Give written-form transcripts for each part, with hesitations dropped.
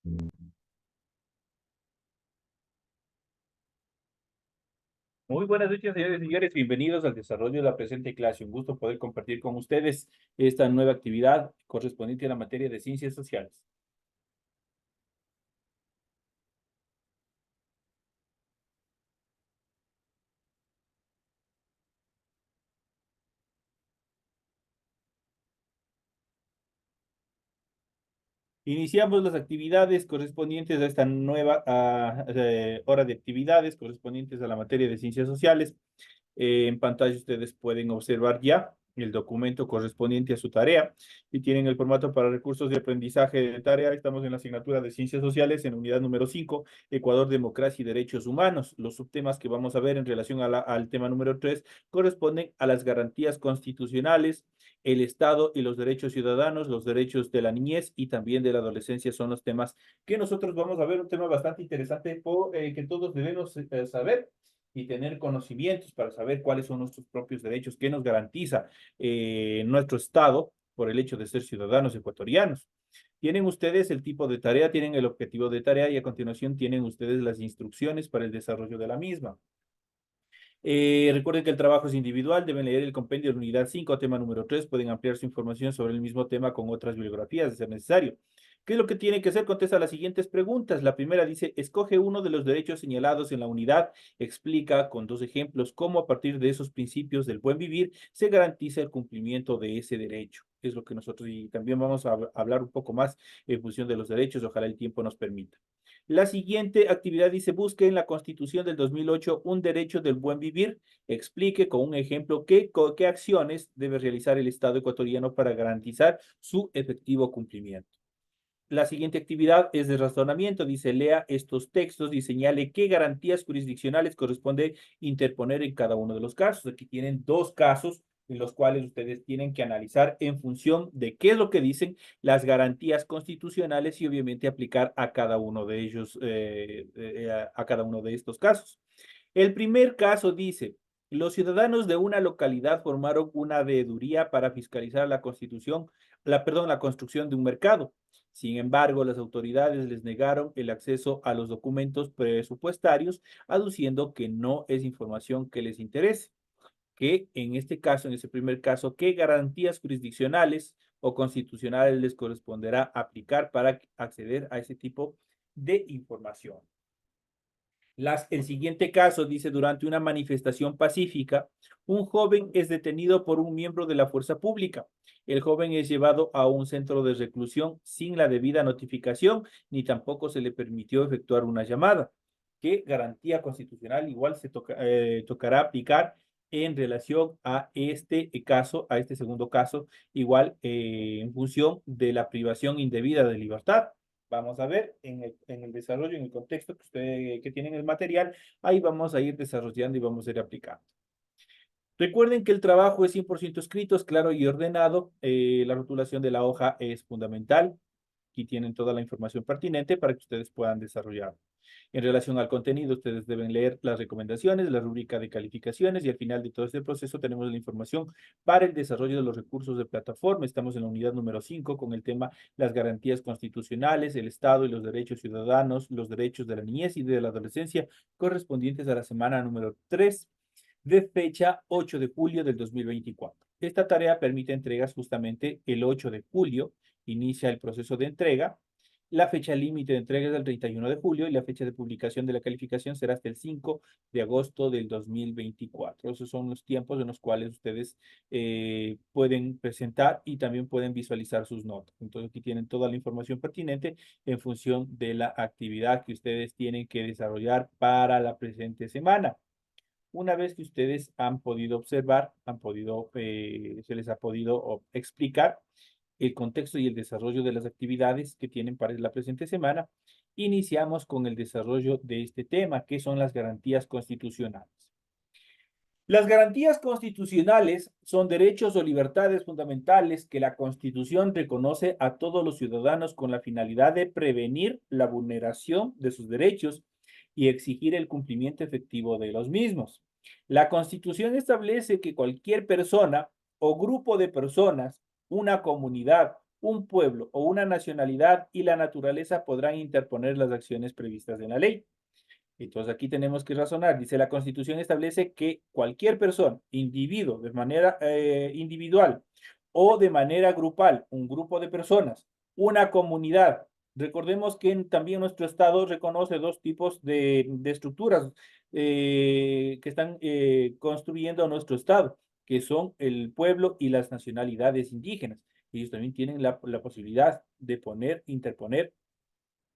Muy buenas noches, señores y señores. Bienvenidos al desarrollo de la presente clase. Un gusto poder compartir con ustedes esta nueva actividad correspondiente a la materia de ciencias sociales. Iniciamos las actividades correspondientes a esta nueva hora de actividades correspondientes a la materia de ciencias sociales. En pantalla ustedes pueden observar ya el documento correspondiente a su tarea y tienen el formato para recursos de aprendizaje de tarea. Estamos en la asignatura de Ciencias Sociales en unidad número 5, Ecuador, Democracia y Derechos Humanos. Los subtemas que vamos a ver en relación a al tema número 3 corresponden a las garantías constitucionales, el Estado y los derechos ciudadanos, los derechos de la niñez y también de la adolescencia son los temas que nosotros vamos a ver, un tema bastante interesante que todos debemos saber y tener conocimientos para saber cuáles son nuestros propios derechos, qué nos garantiza nuestro Estado por el hecho de ser ciudadanos ecuatorianos. Tienen ustedes el tipo de tarea, tienen el objetivo de tarea y a continuación tienen ustedes las instrucciones para el desarrollo de la misma. Recuerden que el trabajo es individual, deben leer el compendio de la unidad 5, tema número 3, pueden ampliar su información sobre el mismo tema con otras bibliografías, de ser necesario. ¿Qué es lo que tiene que hacer? Contesta las siguientes preguntas. La primera dice, escoge uno de los derechos señalados en la unidad, explica con dos ejemplos cómo a partir de esos principios del buen vivir se garantiza el cumplimiento de ese derecho. Es lo que nosotros, y también vamos a hablar un poco más en función de los derechos, ojalá el tiempo nos permita. La siguiente actividad dice, busque en la Constitución del 2008 un derecho del buen vivir. Explique con un ejemplo qué acciones debe realizar el Estado ecuatoriano para garantizar su efectivo cumplimiento. La siguiente actividad es de razonamiento. Dice, lea estos textos y señale qué garantías jurisdiccionales corresponde interponer en cada uno de los casos. Aquí tienen dos casos en los cuales ustedes tienen que analizar en función de qué es lo que dicen las garantías constitucionales y obviamente aplicar a cada uno de ellos, a cada uno de estos casos. El primer caso dice, los ciudadanos de una localidad formaron una veeduría para fiscalizar la constitución, la construcción de un mercado. Sin embargo, las autoridades les negaron el acceso a los documentos presupuestarios, aduciendo que no es información que les interese. Que en este caso, en ese primer caso, ¿qué garantías jurisdiccionales o constitucionales les corresponderá aplicar para acceder a ese tipo de información? El siguiente caso dice, durante una manifestación pacífica, un joven es detenido por un miembro de la fuerza pública. El joven es llevado a un centro de reclusión sin la debida notificación, ni tampoco se le permitió efectuar una llamada. ¿Qué garantía constitucional igual tocará aplicar en relación a este caso, a este segundo caso, igual en función de la privación indebida de libertad? Vamos a ver en el desarrollo, en el contexto que tienen el material, ahí vamos a ir desarrollando y vamos a ir aplicando. Recuerden que el trabajo es 100% escrito, es claro y ordenado. La rotulación de la hoja es fundamental. Aquí tienen toda la información pertinente para que ustedes puedan desarrollar. En relación al contenido, ustedes deben leer las recomendaciones, la rúbrica de calificaciones y al final de todo este proceso tenemos la información para el desarrollo de los recursos de plataforma. Estamos en la unidad número 5 con el tema las garantías constitucionales, el Estado y los derechos ciudadanos, los derechos de la niñez y de la adolescencia correspondientes a la semana número 3 de fecha 8 de julio del 2024. Esta tarea permite entregas justamente el 8 de julio, inicia el proceso de entrega. La fecha límite de entrega es el 31 de julio y la fecha de publicación de la calificación será hasta el 5 de agosto del 2024. Esos son los tiempos en los cuales ustedes pueden presentar y también pueden visualizar sus notas. Entonces aquí tienen toda la información pertinente en función de la actividad que ustedes tienen que desarrollar para la presente semana. Una vez que ustedes han podido observar, se les ha podido explicar el contexto y el desarrollo de las actividades que tienen para la presente semana, iniciamos con el desarrollo de este tema, que son las garantías constitucionales. Las garantías constitucionales son derechos o libertades fundamentales que la Constitución reconoce a todos los ciudadanos con la finalidad de prevenir la vulneración de sus derechos y exigir el cumplimiento efectivo de los mismos. La Constitución establece que cualquier persona o grupo de personas, una comunidad, un pueblo o una nacionalidad y la naturaleza podrán interponer las acciones previstas en la ley. Entonces aquí tenemos que razonar. Dice, la Constitución establece que cualquier persona, individuo, de manera individual o de manera grupal, un grupo de personas, una comunidad. Recordemos que también nuestro Estado reconoce dos tipos de estructuras que están construyendo nuestro Estado, que son el pueblo y las nacionalidades indígenas. Ellos también tienen la posibilidad de interponer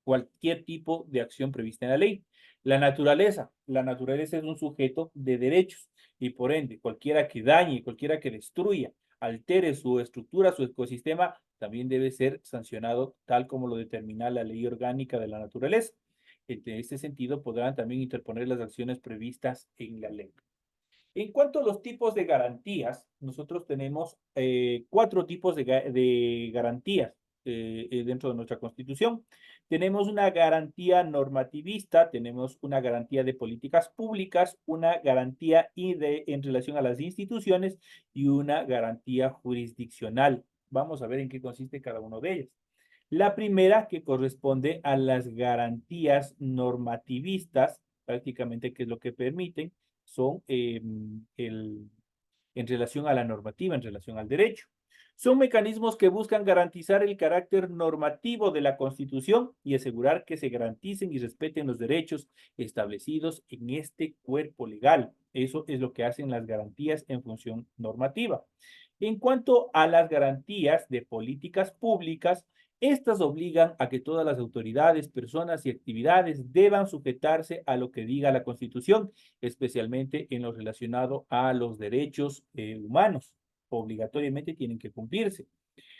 cualquier tipo de acción prevista en la ley. La naturaleza es un sujeto de derechos y por ende cualquiera que dañe, cualquiera que destruya, altere su estructura, su ecosistema, también debe ser sancionado tal como lo determina la ley orgánica de la naturaleza. En este sentido, podrán también interponer las acciones previstas en la ley. En cuanto a los tipos de garantías, nosotros tenemos cuatro tipos de garantías dentro de nuestra Constitución. Tenemos una garantía normativista, tenemos una garantía de políticas públicas, una garantía en relación a las instituciones y una garantía jurisdiccional. Vamos a ver en qué consiste cada uno de ellas. La primera que corresponde a las garantías normativistas, prácticamente que es lo que permiten son en relación a la normativa, en relación al derecho. Son mecanismos que buscan garantizar el carácter normativo de la Constitución y asegurar que se garanticen y respeten los derechos establecidos en este cuerpo legal. Eso es lo que hacen las garantías en función normativa. En cuanto a las garantías de políticas públicas, estas obligan a que todas las autoridades, personas y actividades deban sujetarse a lo que diga la Constitución, especialmente en lo relacionado a los derechos humanos. Obligatoriamente tienen que cumplirse.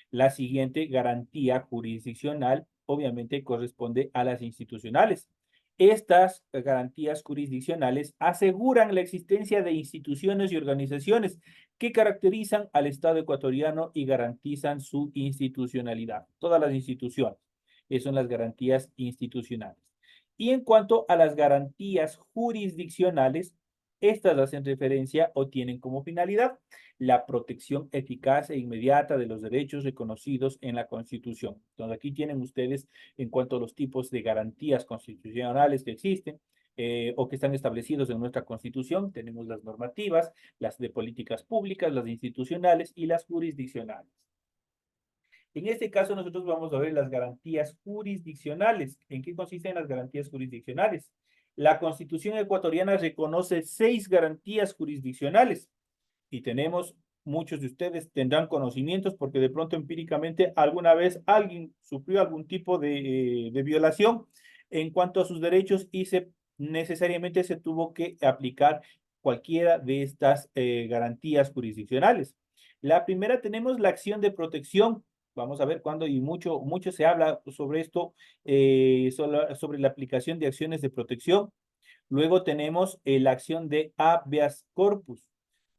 La siguiente garantía jurisdiccional obviamente corresponde a las institucionales. Estas garantías jurisdiccionales aseguran la existencia de instituciones y organizaciones que caracterizan al Estado ecuatoriano y garantizan su institucionalidad. Todas las instituciones. Esas son las garantías institucionales. Y en cuanto a las garantías jurisdiccionales, estas hacen referencia o tienen como finalidad la protección eficaz e inmediata de los derechos reconocidos en la Constitución. Entonces, aquí tienen ustedes en cuanto a los tipos de garantías constitucionales que existen o que están establecidos en nuestra Constitución. Tenemos las normativas, las de políticas públicas, las institucionales y las jurisdiccionales. En este caso, nosotros vamos a ver las garantías jurisdiccionales. ¿En qué consisten las garantías jurisdiccionales? La Constitución ecuatoriana reconoce 6 garantías jurisdiccionales y tenemos, muchos de ustedes tendrán conocimientos porque de pronto empíricamente alguna vez alguien sufrió algún tipo de violación en cuanto a sus derechos y necesariamente se tuvo que aplicar cualquiera de estas garantías jurisdiccionales. La primera tenemos la acción de protección. Vamos a ver cuándo y mucho se habla sobre esto, sobre la aplicación de acciones de protección. Luego tenemos la acción de habeas corpus.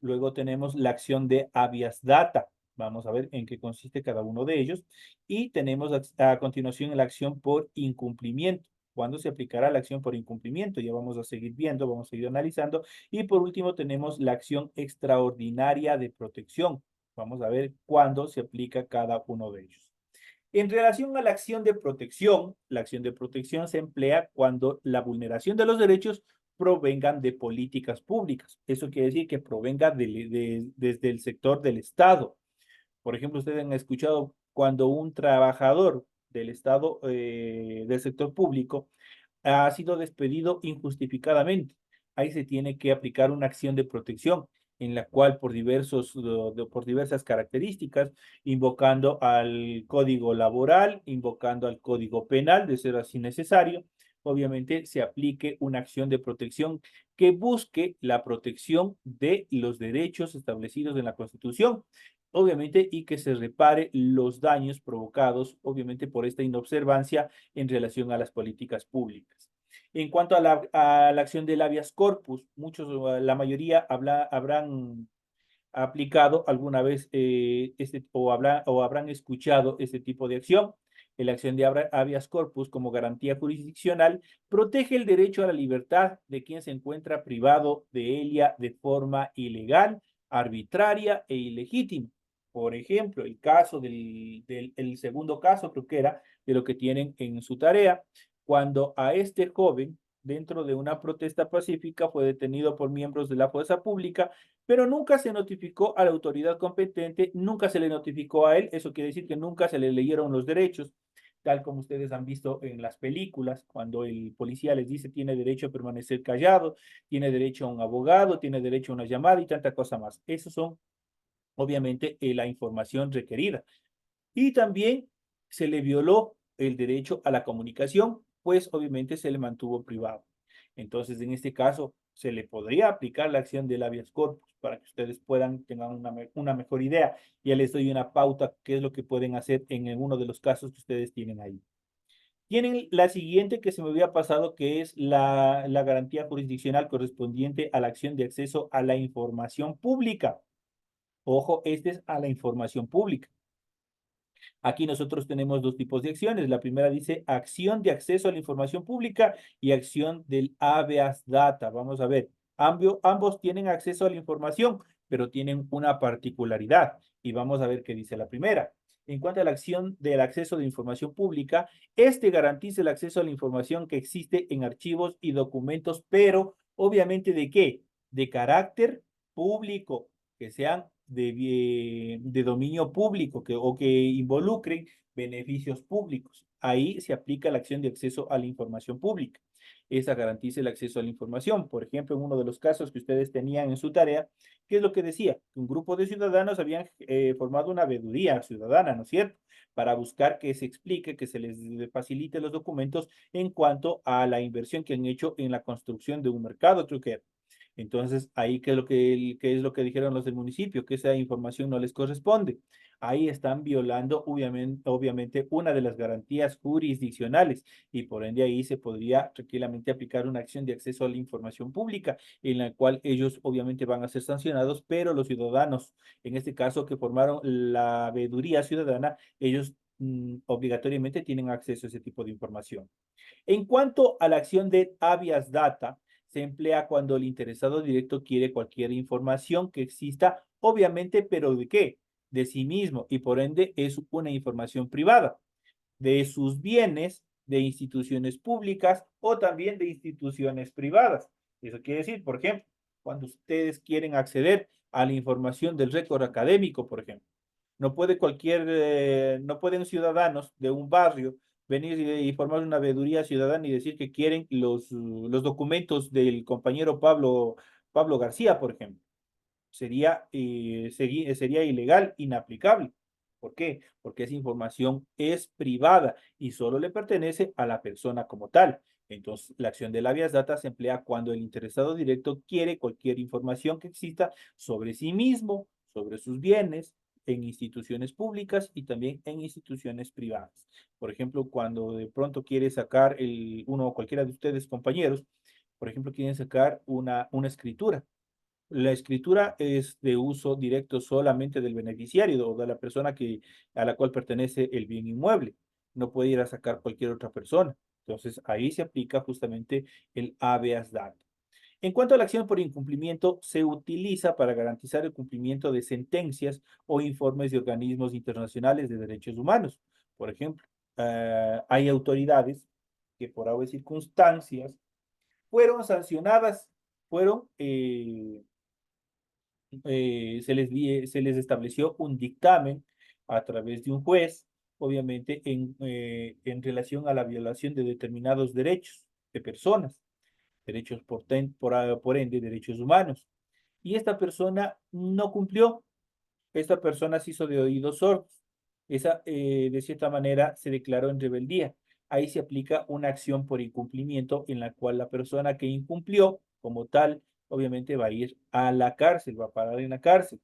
Luego tenemos la acción de habeas data. Vamos a ver en qué consiste cada uno de ellos. Y tenemos a continuación la acción por incumplimiento. ¿Cuándo se aplicará la acción por incumplimiento? Ya vamos a seguir viendo, vamos a seguir analizando. Y por último tenemos la acción extraordinaria de protección. Vamos a ver cuándo se aplica cada uno de ellos. En relación a la acción de protección se emplea cuando la vulneración de los derechos provengan de políticas públicas. Eso quiere decir que provenga desde el sector del Estado. Por ejemplo, ustedes han escuchado cuando un trabajador del Estado, del sector público, ha sido despedido injustificadamente. Ahí se tiene que aplicar una acción de protección en la cual por diversas características, invocando al código laboral, invocando al código penal, de ser así necesario, obviamente se aplique una acción de protección que busque la protección de los derechos establecidos en la Constitución, obviamente, y que se repare los daños provocados, obviamente, por esta inobservancia en relación a las políticas públicas. En cuanto a la acción del habeas corpus, la mayoría habrán aplicado alguna vez o habrán escuchado este tipo de acción. La acción de habeas corpus como garantía jurisdiccional protege el derecho a la libertad de quien se encuentra privado de ella de forma ilegal, arbitraria e ilegítima. Por ejemplo, el caso el segundo caso, creo que era, de lo que tienen en su tarea, cuando a este joven, dentro de una protesta pacífica, fue detenido por miembros de la fuerza pública, pero nunca se notificó a la autoridad competente, nunca se le notificó a él, eso quiere decir que nunca se le leyeron los derechos, tal como ustedes han visto en las películas, cuando el policía les dice tiene derecho a permanecer callado, tiene derecho a un abogado, tiene derecho a una llamada y tanta cosa más. Esos son obviamente la información requerida. Y también se le violó el derecho a la comunicación, pues obviamente se le mantuvo privado. Entonces, en este caso, se le podría aplicar la acción del habeas corpus para que ustedes puedan tener una mejor idea. Ya les doy una pauta, qué es lo que pueden hacer en uno de los casos que ustedes tienen ahí. Tienen la siguiente que se me había pasado, que es la garantía jurisdiccional correspondiente a la acción de acceso a la información pública. Ojo, este es a la información pública. Aquí nosotros tenemos dos tipos de acciones. La primera dice acción de acceso a la información pública y acción del habeas data. Vamos a ver, ambos tienen acceso a la información, pero tienen una particularidad. Y vamos a ver qué dice la primera. En cuanto a la acción del acceso de información pública, este garantiza el acceso a la información que existe en archivos y documentos, pero obviamente ¿de qué? De carácter público, que sean de dominio público o que involucren beneficios públicos. Ahí se aplica la acción de acceso a la información pública. Esa garantiza el acceso a la información. Por ejemplo, en uno de los casos que ustedes tenían en su tarea, ¿qué es lo que decía? Un grupo de ciudadanos habían formado una veeduría ciudadana, ¿no es cierto? Para buscar que se explique, que se les facilite los documentos en cuanto a la inversión que han hecho en la construcción de un mercado, creo que era. Entonces, ahí, qué es lo que dijeron los del municipio? Que esa información no les corresponde. Ahí están violando, obviamente, una de las garantías jurisdiccionales y por ende ahí se podría tranquilamente aplicar una acción de acceso a la información pública en la cual ellos obviamente van a ser sancionados, pero los ciudadanos, en este caso que formaron la veeduría ciudadana, ellos obligatoriamente tienen acceso a ese tipo de información. En cuanto a la acción de habeas data, se emplea cuando el interesado directo quiere cualquier información que exista, obviamente, pero ¿de qué? De sí mismo y por ende es una información privada, de sus bienes, de instituciones públicas o también de instituciones privadas. Eso quiere decir, por ejemplo, cuando ustedes quieren acceder a la información del récord académico, por ejemplo. No pueden ciudadanos de un barrio venir y formar una veeduría ciudadana y decir que quieren los documentos del compañero Pablo García, por ejemplo. Sería ilegal, inaplicable. ¿Por qué? Porque esa información es privada y solo le pertenece a la persona como tal. Entonces, la acción de habeas data se emplea cuando el interesado directo quiere cualquier información que exista sobre sí mismo, sobre sus bienes, en instituciones públicas y también en instituciones privadas. Por ejemplo, cuando de pronto quiere sacar uno o cualquiera de ustedes, compañeros, por ejemplo, quieren sacar una escritura. La escritura es de uso directo solamente del beneficiario o de la persona a la cual pertenece el bien inmueble. No puede ir a sacar cualquier otra persona. Entonces, ahí se aplica justamente el habeas data. En cuanto a la acción por incumplimiento, se utiliza para garantizar el cumplimiento de sentencias o informes de organismos internacionales de derechos humanos. Por ejemplo, hay autoridades que por algunas circunstancias fueron sancionadas, fueron se les estableció un dictamen a través de un juez, obviamente en relación a la violación de determinados derechos de personas, derechos por ende, derechos humanos. Y esta persona no cumplió, esta persona se hizo de oídos sordos. De cierta manera, se declaró en rebeldía. Ahí se aplica una acción por incumplimiento en la cual la persona que incumplió, como tal, obviamente va a ir a la cárcel, va a parar en la cárcel.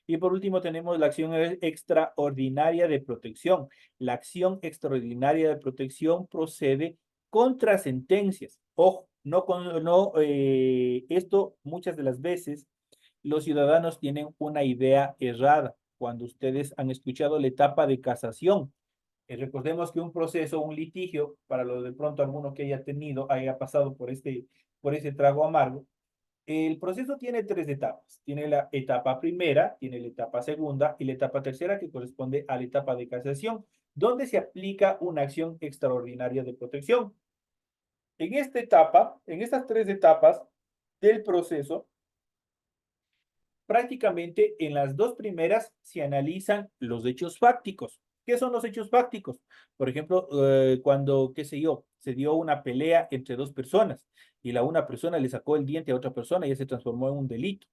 Y por último tenemos la acción extraordinaria de protección. La acción extraordinaria de protección procede contra sentencias. Ojo, esto muchas de las veces los ciudadanos tienen una idea errada cuando ustedes han escuchado la etapa de casación. Recordemos que un proceso, un litigio, para lo de pronto alguno que haya pasado por ese trago amargo, El proceso tiene tres etapas. Tiene la etapa primera, tiene la etapa segunda y la etapa tercera que corresponde a la etapa de casación, donde se aplica una acción extraordinaria de protección. En esta etapa, en estas tres etapas del proceso, prácticamente en las dos primeras se analizan los hechos fácticos. ¿Qué son los hechos fácticos? Por ejemplo, cuando, qué sé yo, se dio una pelea entre dos personas y la una persona le sacó el diente a otra persona y ya se transformó en un delito.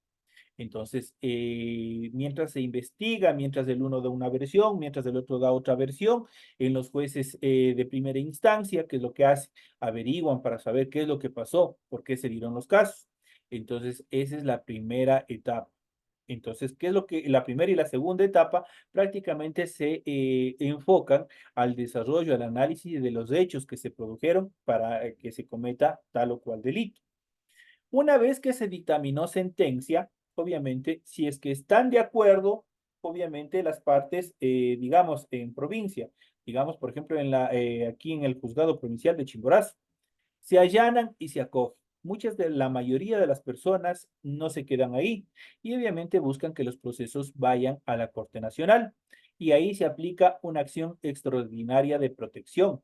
Entonces, mientras se investiga, mientras el uno da una versión, mientras el otro da otra versión, en los jueces de primera instancia, ¿qué es lo que hace? Averiguan para saber qué es lo que pasó, por qué se dieron los casos. Entonces, esa es la primera etapa. Entonces, ¿qué es lo que la primera y la segunda etapa prácticamente se enfocan al desarrollo, al análisis de los hechos que se produjeron para que se cometa tal o cual delito? Una vez que se dictaminó sentencia, obviamente, si es que están de acuerdo, obviamente las partes, digamos, en provincia, digamos, por ejemplo, aquí en el juzgado provincial de Chimborazo, se allanan y se acogen. La mayoría de las personas no se quedan ahí y obviamente buscan que los procesos vayan a la Corte Nacional y ahí se aplica una acción extraordinaria de protección.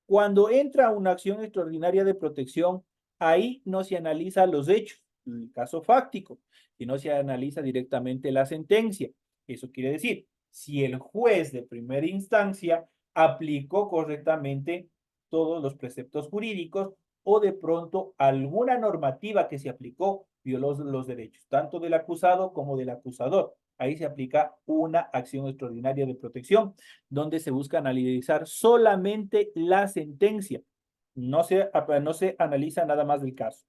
Cuando entra una acción extraordinaria de protección, ahí no se analiza los hechos, el caso fáctico, sino se analiza directamente la sentencia. Eso quiere decir, si el juez de primera instancia aplicó correctamente todos los preceptos jurídicos o de pronto alguna normativa que se aplicó violó los derechos, tanto del acusado como del acusador. Ahí se aplica una acción extraordinaria de protección donde se busca analizar solamente la sentencia, no se analiza nada más del caso.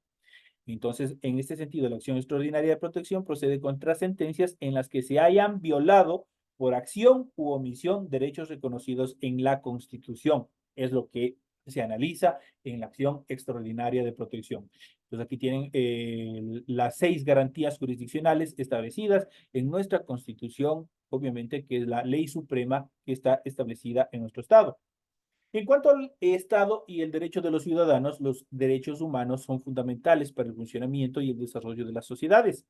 Entonces, en este sentido, la acción extraordinaria de protección procede contra sentencias en las que se hayan violado por acción u omisión derechos reconocidos en la Constitución. Es lo que se analiza en la acción extraordinaria de protección. Entonces, aquí tienen las 6 garantías jurisdiccionales establecidas en nuestra Constitución, obviamente, que es la ley suprema que está establecida en nuestro Estado. En cuanto al Estado y el derecho de los ciudadanos, los derechos humanos son fundamentales para el funcionamiento y el desarrollo de las sociedades.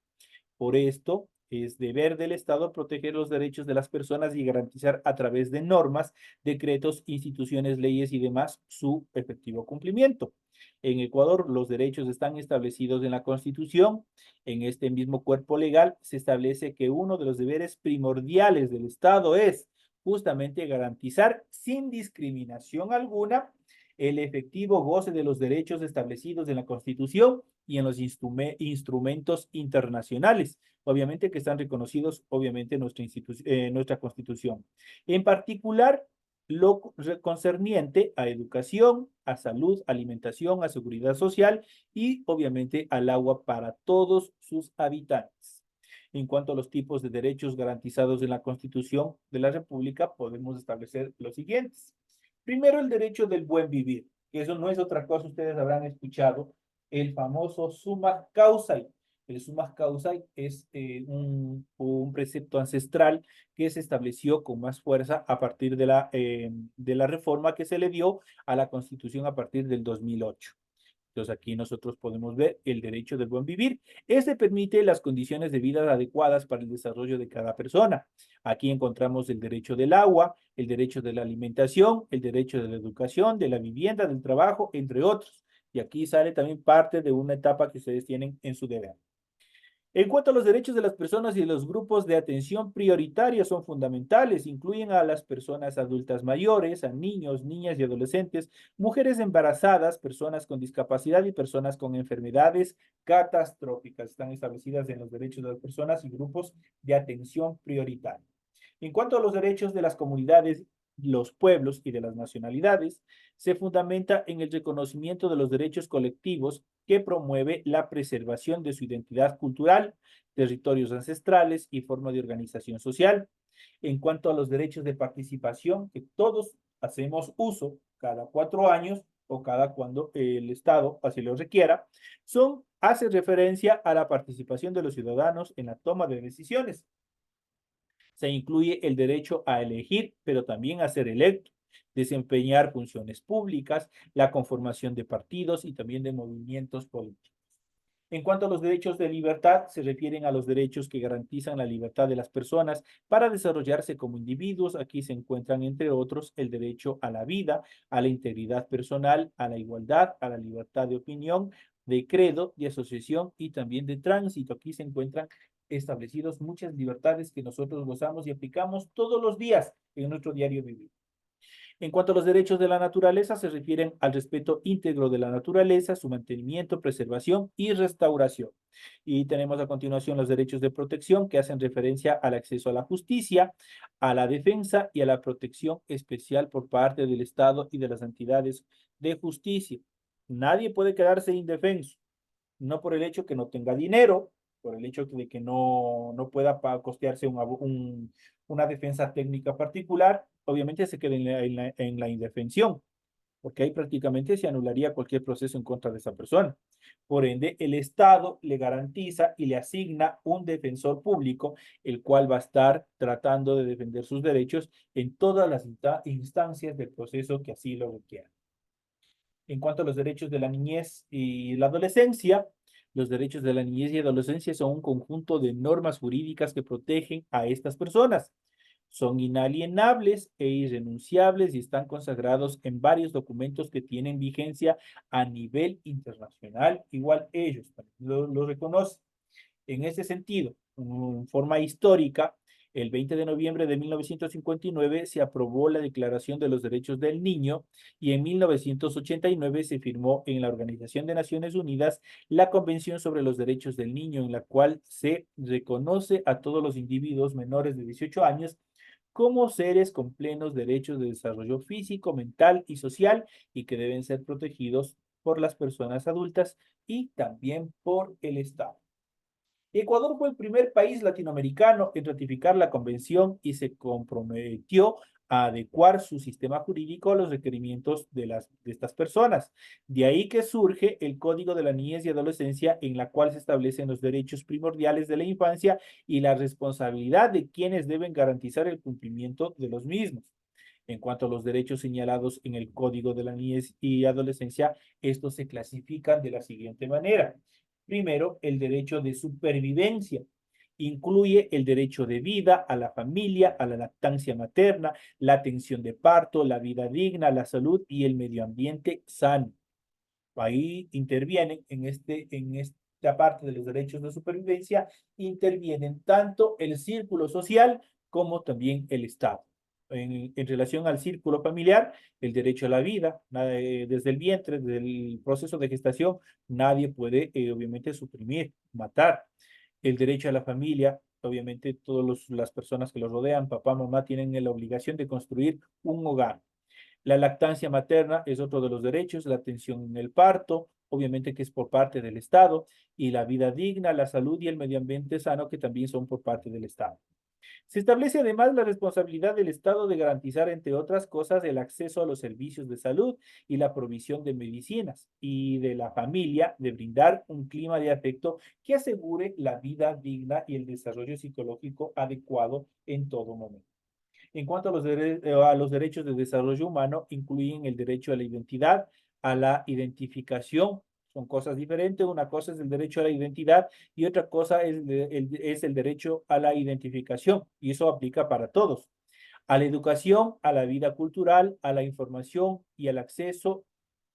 Por esto, es deber del Estado proteger los derechos de las personas y garantizar a través de normas, decretos, instituciones, leyes y demás su efectivo cumplimiento. En Ecuador, los derechos están establecidos en la Constitución. En este mismo cuerpo legal se establece que uno de los deberes primordiales del Estado es justamente garantizar sin discriminación alguna el efectivo goce de los derechos establecidos en la Constitución y en los instrumentos internacionales, obviamente que están reconocidos, obviamente, en nuestra Constitución. En particular, lo concerniente a educación, a salud, alimentación, a seguridad social y, obviamente, al agua para todos sus habitantes. En cuanto a los tipos de derechos garantizados en la Constitución de la República, podemos establecer los siguientes. Primero, el derecho del buen vivir, que eso no es otra cosa, ustedes habrán escuchado, el famoso summa causa. El summa causa es un precepto ancestral que se estableció con más fuerza a partir de la reforma que se le dio a la Constitución a partir del 2008. Entonces aquí nosotros podemos ver el derecho del buen vivir. Este permite las condiciones de vida adecuadas para el desarrollo de cada persona. Aquí encontramos el derecho del agua, el derecho de la alimentación, el derecho de la educación, de la vivienda, del trabajo, entre otros. Y aquí sale también parte de una etapa que ustedes tienen en su deber. En cuanto a los derechos de las personas y los grupos de atención prioritaria son fundamentales, incluyen a las personas adultas mayores, a niños, niñas y adolescentes, mujeres embarazadas, personas con discapacidad y personas con enfermedades catastróficas. Están establecidas en los derechos de las personas y grupos de atención prioritaria. En cuanto a los derechos de las comunidades, los pueblos y de las nacionalidades, se fundamenta en el reconocimiento de los derechos colectivos que promueve la preservación de su identidad cultural, territorios ancestrales y forma de organización social. En cuanto a los derechos de participación, que todos hacemos uso cada 4 años o cada cuando el Estado así lo requiera, hace referencia a la participación de los ciudadanos en la toma de decisiones. Se incluye el derecho a elegir, pero también a ser electo, desempeñar funciones públicas, la conformación de partidos y también de movimientos políticos. En cuanto a los derechos de libertad, se refieren a los derechos que garantizan la libertad de las personas para desarrollarse como individuos. Aquí se encuentran, entre otros, el derecho a la vida, a la integridad personal, a la igualdad, a la libertad de opinión, de credo, de asociación y también de tránsito. Aquí se encuentran establecidos muchas libertades que nosotros gozamos y aplicamos todos los días en nuestro diario vivir. En cuanto a los derechos de la naturaleza, se refieren al respeto íntegro de la naturaleza, su mantenimiento, preservación y restauración. Y tenemos a continuación los derechos de protección que hacen referencia al acceso a la justicia, a la defensa y a la protección especial por parte del Estado y de las entidades de justicia. Nadie puede quedarse indefenso, no por el hecho que no tenga dinero, por el hecho de que no pueda costearse una defensa técnica particular, obviamente se queda en la indefensión, porque ahí prácticamente se anularía cualquier proceso en contra de esa persona. Por ende, el Estado le garantiza y le asigna un defensor público, el cual va a estar tratando de defender sus derechos en todas las instancias del proceso que así lo requieran. En cuanto a los derechos de la niñez y la adolescencia, los derechos de la niñez y adolescencia son un conjunto de normas jurídicas que protegen a estas personas. Son inalienables e irrenunciables y están consagrados en varios documentos que tienen vigencia a nivel internacional. Igual ellos lo reconocen. En ese sentido, en forma histórica, el 20 de noviembre de 1959 se aprobó la Declaración de los Derechos del Niño y en 1989 se firmó en la Organización de Naciones Unidas la Convención sobre los Derechos del Niño, en la cual se reconoce a todos los individuos menores de 18 años como seres con plenos derechos de desarrollo físico, mental y social y que deben ser protegidos por las personas adultas y también por el Estado. Ecuador fue el primer país latinoamericano en ratificar la convención y se comprometió a adecuar su sistema jurídico a los requerimientos de estas personas. De ahí que surge el Código de la Niñez y Adolescencia, en la cual se establecen los derechos primordiales de la infancia y la responsabilidad de quienes deben garantizar el cumplimiento de los mismos. En cuanto a los derechos señalados en el Código de la Niñez y Adolescencia, estos se clasifican de la siguiente manera. Primero, el derecho de supervivencia. Incluye el derecho de vida, a la familia, a la lactancia materna, la atención de parto, la vida digna, la salud y el medio ambiente sano. Ahí intervienen en esta parte de los derechos de supervivencia, intervienen tanto el círculo social como también el Estado. En relación al círculo familiar, el derecho a la vida, desde el vientre, desde el proceso de gestación, nadie puede obviamente suprimir, matar. El derecho a la familia, obviamente todas las personas que lo rodean, papá, mamá, tienen la obligación de construir un hogar. La lactancia materna es otro de los derechos, la atención en el parto, obviamente que es por parte del Estado, y la vida digna, la salud y el medio ambiente sano, que también son por parte del Estado. Se establece además la responsabilidad del Estado de garantizar, entre otras cosas, el acceso a los servicios de salud y la provisión de medicinas, y de la familia de brindar un clima de afecto que asegure la vida digna y el desarrollo psicológico adecuado en todo momento. En cuanto a los derechos de desarrollo humano, incluyen el derecho a la identidad, a la identificación. Son cosas diferentes. Una cosa es el derecho a la identidad y otra cosa es el derecho a la identificación. Y eso aplica para todos. A la educación, a la vida cultural, a la información y al acceso,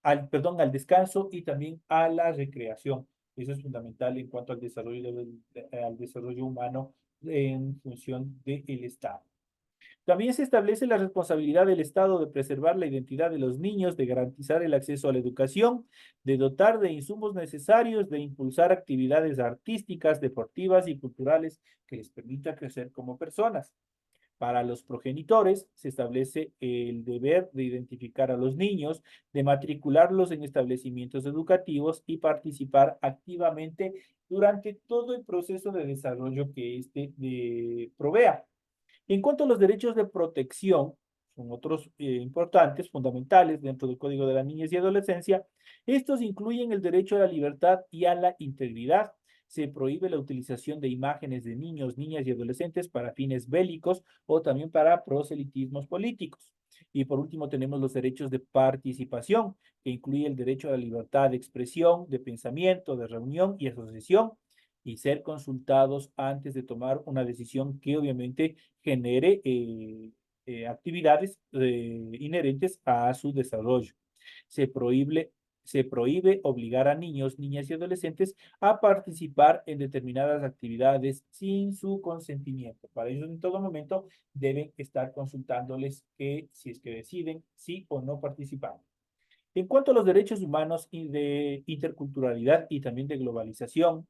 al descanso y también a la recreación. Eso es fundamental en cuanto al desarrollo humano en función del Estado. También se establece la responsabilidad del Estado de preservar la identidad de los niños, de garantizar el acceso a la educación, de dotar de insumos necesarios, de impulsar actividades artísticas, deportivas y culturales que les permita crecer como personas. Para los progenitores se establece el deber de identificar a los niños, de matricularlos en establecimientos educativos y participar activamente durante todo el proceso de desarrollo que éste provea. En cuanto a los derechos de protección, son otros importantes, fundamentales dentro del Código de la Niñez y Adolescencia. Estos incluyen el derecho a la libertad y a la integridad. Se prohíbe la utilización de imágenes de niños, niñas y adolescentes para fines bélicos o también para proselitismos políticos. Y por último tenemos los derechos de participación, que incluye el derecho a la libertad de expresión, de pensamiento, de reunión y asociación, y ser consultados antes de tomar una decisión que obviamente genere actividades inherentes a su desarrollo. Se prohíbe, se prohíbe obligar a niños, niñas y adolescentes a participar en determinadas actividades sin su consentimiento. Para ello, en todo momento, deben estar consultándoles que si es que deciden sí o no participar. En cuanto a los derechos humanos y de interculturalidad y también de globalización,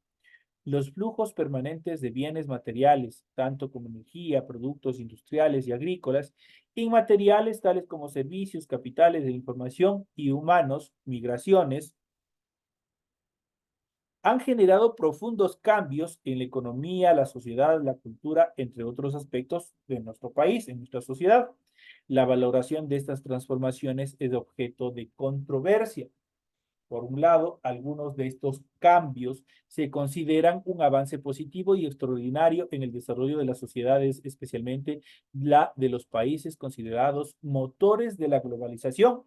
los flujos permanentes de bienes materiales, tanto como energía, productos industriales y agrícolas, inmateriales tales como servicios, capitales de información y humanos, migraciones, han generado profundos cambios en la economía, la sociedad, la cultura, entre otros aspectos de nuestro país, en nuestra sociedad. La valoración de estas transformaciones es objeto de controversia. Por un lado, algunos de estos cambios se consideran un avance positivo y extraordinario en el desarrollo de las sociedades, especialmente la de los países considerados motores de la globalización.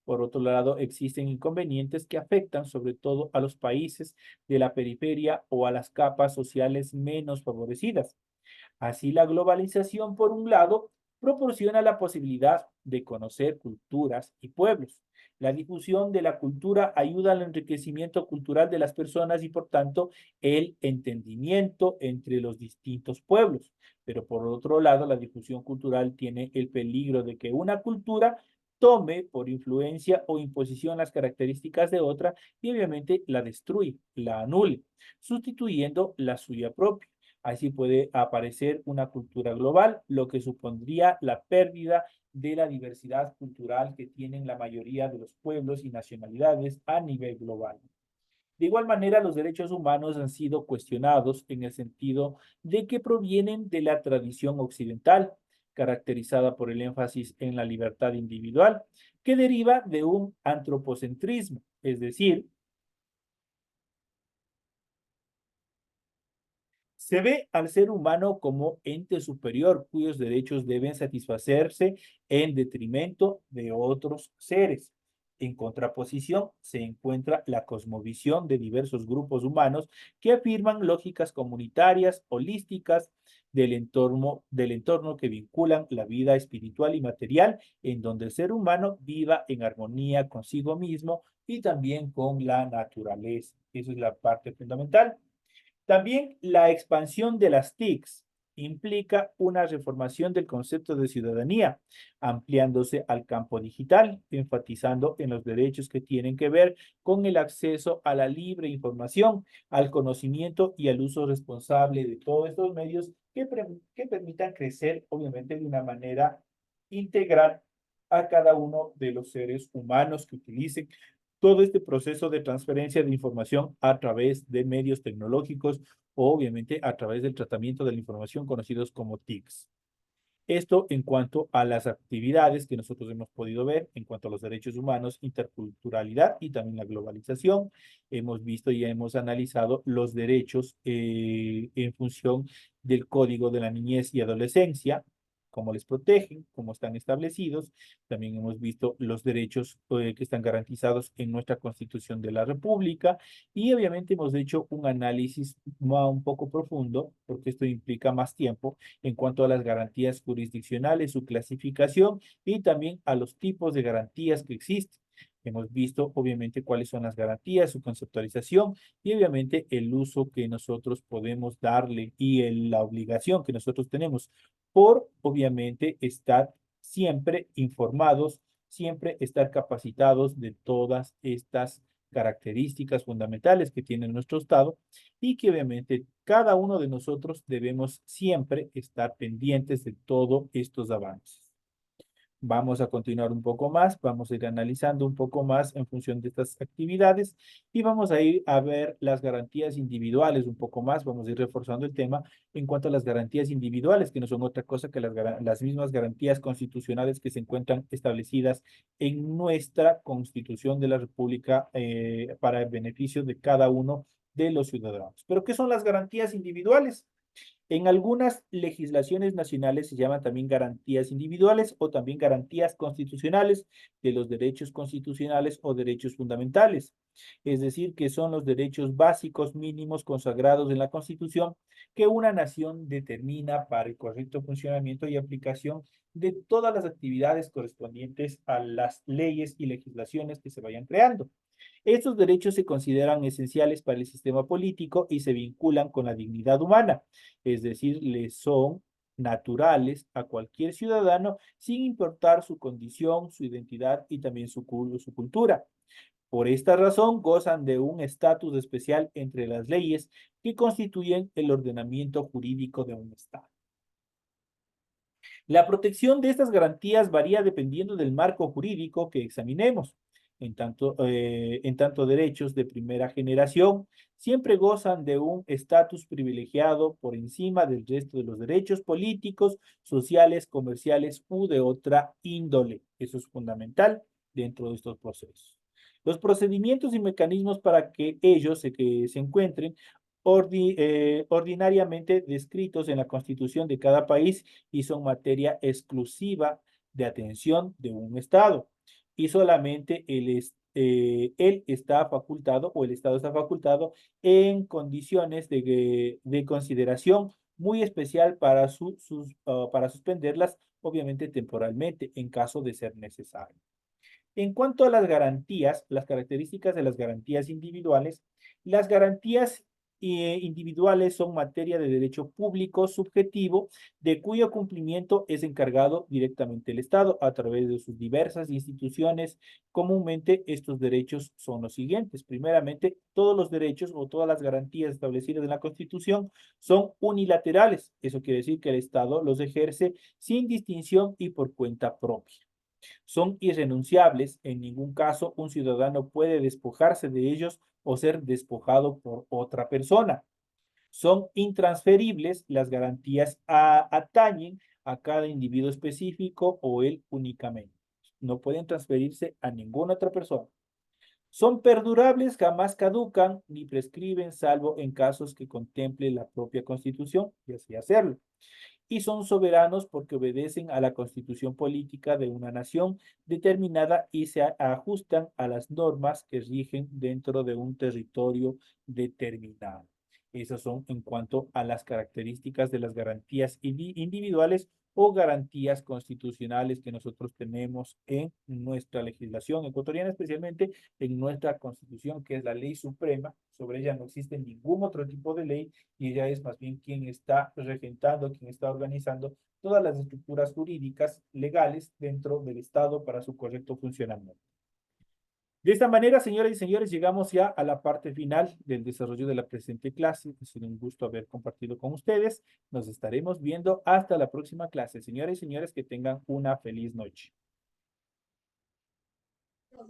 Por otro lado, existen inconvenientes que afectan sobre todo a los países de la periferia o a las capas sociales menos favorecidas. Así, la globalización, por un lado, proporciona la posibilidad de conocer culturas y pueblos. La difusión de la cultura ayuda al enriquecimiento cultural de las personas y, por tanto, el entendimiento entre los distintos pueblos. Pero, por otro lado, la difusión cultural tiene el peligro de que una cultura tome por influencia o imposición las características de otra y obviamente la destruye, la anule, sustituyendo la suya propia. Así puede aparecer una cultura global, lo que supondría la pérdida de la diversidad cultural que tienen la mayoría de los pueblos y nacionalidades a nivel global. De igual manera, los derechos humanos han sido cuestionados en el sentido de que provienen de la tradición occidental, caracterizada por el énfasis en la libertad individual, que deriva de un antropocentrismo, es decir, se ve al ser humano como ente superior cuyos derechos deben satisfacerse en detrimento de otros seres. En contraposición, se encuentra la cosmovisión de diversos grupos humanos que afirman lógicas comunitarias, holísticas del entorno que vinculan la vida espiritual y material, en donde el ser humano viva en armonía consigo mismo y también con la naturaleza. Esa es la parte fundamental. También la expansión de las TICs implica una reformación del concepto de ciudadanía, ampliándose al campo digital, enfatizando en los derechos que tienen que ver con el acceso a la libre información, al conocimiento y al uso responsable de todos estos medios que permitan crecer, obviamente, de una manera integral a cada uno de los seres humanos que utilicen todo este proceso de transferencia de información a través de medios tecnológicos o obviamente a través del tratamiento de la información conocidos como TICs. Esto en cuanto a las actividades que nosotros hemos podido ver, en cuanto a los derechos humanos, interculturalidad y también la globalización. Hemos visto y hemos analizado los derechos en función del Código de la Niñez y Adolescencia, cómo les protegen, cómo están establecidos. También hemos visto los derechos que están garantizados en nuestra Constitución de la República y obviamente hemos hecho un análisis un poco profundo, porque esto implica más tiempo en cuanto a las garantías jurisdiccionales, su clasificación y también a los tipos de garantías que existen. Hemos visto, obviamente, cuáles son las garantías, su conceptualización y, obviamente, el uso que nosotros podemos darle y la obligación que nosotros tenemos por, obviamente, estar siempre informados, siempre estar capacitados de todas estas características fundamentales que tiene nuestro Estado y que obviamente cada uno de nosotros debemos siempre estar pendientes de todos estos avances. Vamos a continuar un poco más, vamos a ir analizando un poco más en función de estas actividades y vamos a ir a ver las garantías individuales un poco más, vamos a ir reforzando el tema en cuanto a las garantías individuales, que no son otra cosa que las mismas garantías constitucionales que se encuentran establecidas en nuestra Constitución de la República para el beneficio de cada uno de los ciudadanos. ¿Pero qué son las garantías individuales? En algunas legislaciones nacionales se llaman también garantías individuales o también garantías constitucionales de los derechos constitucionales o derechos fundamentales. Es decir, que son los derechos básicos mínimos consagrados en la Constitución que una nación determina para el correcto funcionamiento y aplicación de todas las actividades correspondientes a las leyes y legislaciones que se vayan creando. Estos derechos se consideran esenciales para el sistema político y se vinculan con la dignidad humana, es decir, le son naturales a cualquier ciudadano sin importar su condición, su identidad y también su cultura. Por esta razón, gozan de un estatus especial entre las leyes que constituyen el ordenamiento jurídico de un Estado. La protección de estas garantías varía dependiendo del marco jurídico que examinemos. En tanto derechos de primera generación siempre gozan de un estatus privilegiado por encima del resto de los derechos políticos, sociales, comerciales u de otra índole. Eso es fundamental dentro de estos procesos. Los procedimientos y mecanismos para que ellos se encuentren ordinariamente descritos en la Constitución de cada país y son materia exclusiva de atención de un Estado. Y solamente él está facultado o el Estado está facultado en condiciones de consideración muy especial para suspenderlas, obviamente temporalmente, en caso de ser necesario. En cuanto a las garantías, las características de las garantías individuales, las garantías individuales son materia de derecho público subjetivo, de cuyo cumplimiento es encargado directamente el Estado a través de sus diversas instituciones. Comúnmente estos derechos son los siguientes. Primeramente, todos los derechos o todas las garantías establecidas en la Constitución son unilaterales. Eso quiere decir que el Estado los ejerce sin distinción y por cuenta propia. Son irrenunciables, en ningún caso un ciudadano puede despojarse de ellos o ser despojado por otra persona. Son intransferibles, las garantías atañen a cada individuo específico o él únicamente. No pueden transferirse a ninguna otra persona. Son perdurables, jamás caducan ni prescriben, salvo en casos que contemple la propia Constitución, y así hacerlo. Y son soberanos porque obedecen a la constitución política de una nación determinada y se ajustan a las normas que rigen dentro de un territorio determinado. Esas son en cuanto a las características de las garantías individuales o garantías constitucionales que nosotros tenemos en nuestra legislación ecuatoriana, especialmente en nuestra constitución, que es la ley suprema. Sobre ella no existe ningún otro tipo de ley y ella es más bien quien está regentando, quien está organizando todas las estructuras jurídicas legales dentro del Estado para su correcto funcionamiento. De esta manera, señoras y señores, llegamos ya a la parte final del desarrollo de la presente clase. Ha sido un gusto haber compartido con ustedes. Nos estaremos viendo hasta la próxima clase. Señoras y señores, que tengan una feliz noche.